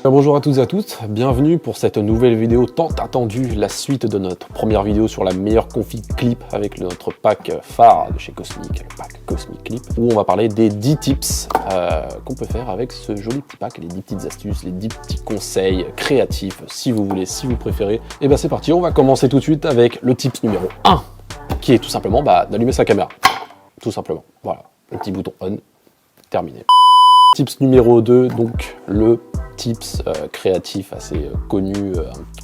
Bonjour à toutes et à tous, bienvenue pour cette nouvelle vidéo tant attendue, la suite de notre première vidéo sur la meilleure config clip avec notre pack phare de chez Cosmic, le pack Cosmic Clip, où on va parler des 10 tips qu'on peut faire avec ce joli petit pack, les 10 petites astuces, les 10 petits conseils créatifs, si vous voulez, si vous préférez. Et ben c'est parti, on va commencer tout de suite avec le tips numéro 1, qui est tout simplement d'allumer sa caméra, tout simplement, voilà, le petit bouton on, terminé. Tips numéro 2, donc le tips créatif assez connu,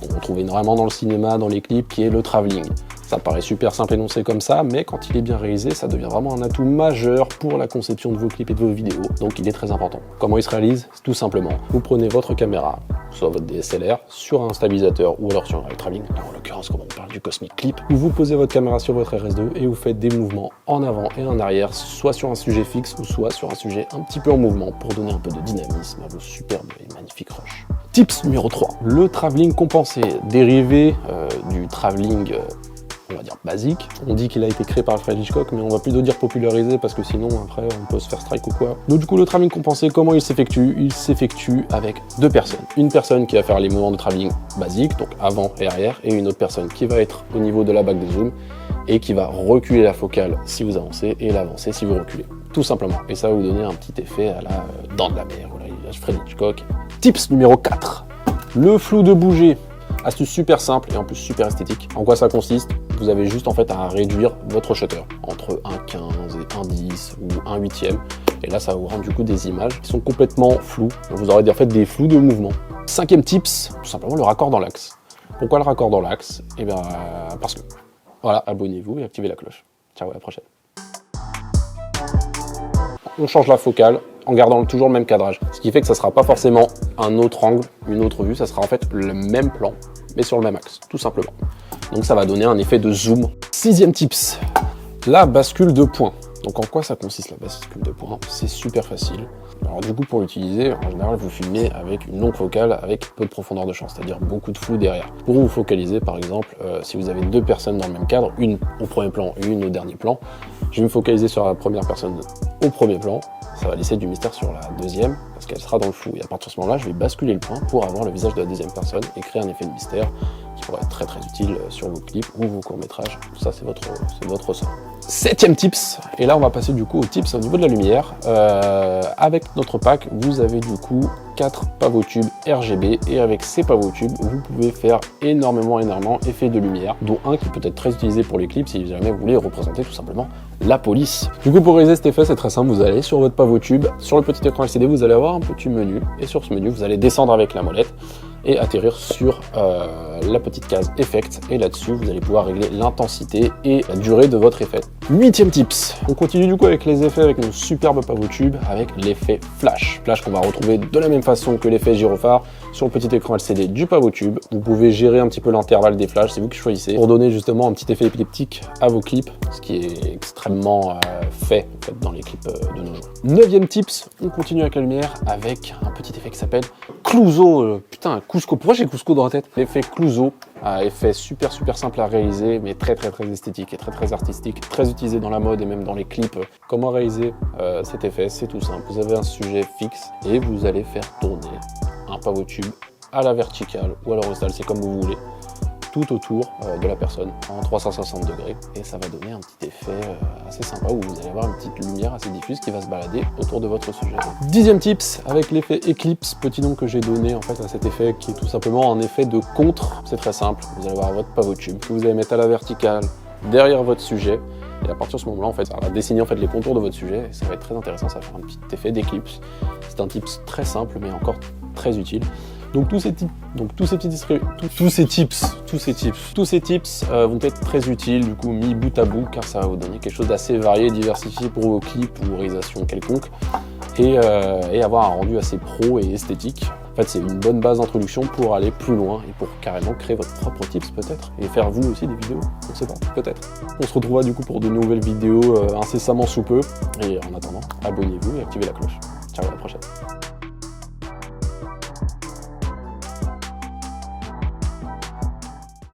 qu'on retrouve énormément dans le cinéma, dans les clips, qui est le travelling. Ça paraît super simple énoncé comme ça, mais quand il est bien réalisé, ça devient vraiment un atout majeur pour la conception de vos clips et de vos vidéos, donc il est très important. Comment il se réalise? Tout simplement, vous prenez votre caméra, soit votre DSLR, sur un stabilisateur ou alors sur un travelling, en l'occurrence comme on parle du Cosmic Clip, où vous posez votre caméra sur votre RS2 et vous faites des mouvements en avant et en arrière, soit sur un sujet fixe ou soit sur un sujet un petit peu en mouvement pour donner un peu de dynamisme à vos superbes et magnifiques rushs. Tips numéro 3, le travelling compensé, dérivé du travelling on va dire basique. On dit qu'il a été créé par Alfred Hitchcock, mais on va plutôt dire popularisé parce que sinon après on peut se faire strike ou quoi. Donc du coup le travelling compensé, comment il s'effectue? Il s'effectue avec deux personnes. Une personne qui va faire les mouvements de travelling basiques, donc avant et arrière, et une autre personne qui va être au niveau de la bague de zoom et qui va reculer la focale si vous avancez et l'avancer si vous reculez. Tout simplement. Et ça va vous donner un petit effet à la dent de la mer, voilà, Alfred Hitchcock. Tips numéro 4. Le flou de bouger. Astuce super simple et en plus super esthétique. En quoi ça consiste? Vous avez juste en fait à réduire votre shutter entre 1,15 et 1,10 ou 1/8. Et là ça va vous rendre du coup des images qui sont complètement floues. Vous aurez en fait des flous de mouvement. 5e tips, tout simplement le raccord dans l'axe. Pourquoi le raccord dans l'axe? Eh bien parce que voilà, abonnez-vous et activez la cloche. Ciao, à la prochaine. On change la focale en gardant toujours le même cadrage. Ce qui fait que ça ne sera pas forcément un autre angle, une autre vue, ça sera en fait le même plan, mais sur le même axe, tout simplement. Donc ça va donner un effet de zoom. 6e tips, la bascule de points. Donc en quoi ça consiste la bascule de points? C'est super facile. Alors du coup pour l'utiliser, en général vous filmez avec une longue focale avec peu de profondeur de champ, c'est-à-dire beaucoup de flou derrière. Pour vous focaliser par exemple, si vous avez deux personnes dans le même cadre, une au premier plan et une au dernier plan, je vais me focaliser sur la première personne au premier plan, ça va laisser du mystère sur la deuxième parce qu'elle sera dans le flou. Et à partir de ce moment-là, je vais basculer le point pour avoir le visage de la deuxième personne et créer un effet de mystère qui pourrait être très utile sur vos clips ou vos courts-métrages. Ça, c'est votre ressort. 7e tips, et là on va passer du coup aux tips au niveau de la lumière. Avec notre pack, vous avez du coup 4 pavotubes RGB et avec ces pavotubes, vous pouvez faire énormément effet de lumière, dont un qui peut être très utilisé pour les clips si jamais vous voulez représenter tout simplement la police. Du coup pour réaliser cet effet, c'est très simple, vous allez sur votre pavotube, sur le petit écran LCD, vous allez avoir un petit menu et sur ce menu, vous allez descendre avec la molette et atterrir sur la petite case Effect et là-dessus vous allez pouvoir régler l'intensité et la durée de votre effet. 8e tips, on continue du coup avec les effets avec nos superbes pavotubes avec l'effet flash. Flash qu'on va retrouver de la même façon que l'effet gyrophare sur le petit écran LCD du pavotube. Vous pouvez gérer un petit peu l'intervalle des flashs, c'est vous qui choisissez, pour donner justement un petit effet épileptique à vos clips, ce qui est extrêmement fait en fait, dans les clips de nos jours. 9e tips, on continue avec la lumière avec un petit effet qui s'appelle Clouseau. Putain, Cusco, pourquoi j'ai Cusco dans la tête? L'effet Clouseau, effet super simple à réaliser, mais très esthétique et très artistique, très utilisé dans la mode et même dans les clips. Comment réaliser cet effet? C'est tout simple. Vous avez un sujet fixe et vous allez faire tourner un pavotube à la verticale ou à l'horizontale, c'est comme vous voulez, tout autour de la personne en 360 degrés et ça va donner un petit effet assez sympa où vous allez avoir une petite lumière assez diffuse qui va se balader autour de votre sujet. 10e tips avec l'effet Eclipse, petit nom que j'ai donné en fait à cet effet qui est tout simplement un effet de contre. C'est très simple, vous allez avoir votre pavotube que vous allez mettre à la verticale derrière votre sujet et à partir de ce moment-là en fait ça va dessiner en fait les contours de votre sujet et ça va être très intéressant, ça va faire un petit effet d'éclipse. C'est un tips très simple mais encore très utile. Donc tous ces tips vont être très utiles du coup mis bout à bout car ça va vous donner quelque chose d'assez varié, diversifié pour vos clips ou réalisations quelconques et avoir un rendu assez pro et esthétique. En fait c'est une bonne base d'introduction pour aller plus loin et pour carrément créer votre propre tips peut-être et faire vous aussi des vidéos, on ne sait pas, peut-être. On se retrouvera du coup pour de nouvelles vidéos incessamment sous peu et en attendant abonnez-vous et activez la cloche. Ciao, à la prochaine.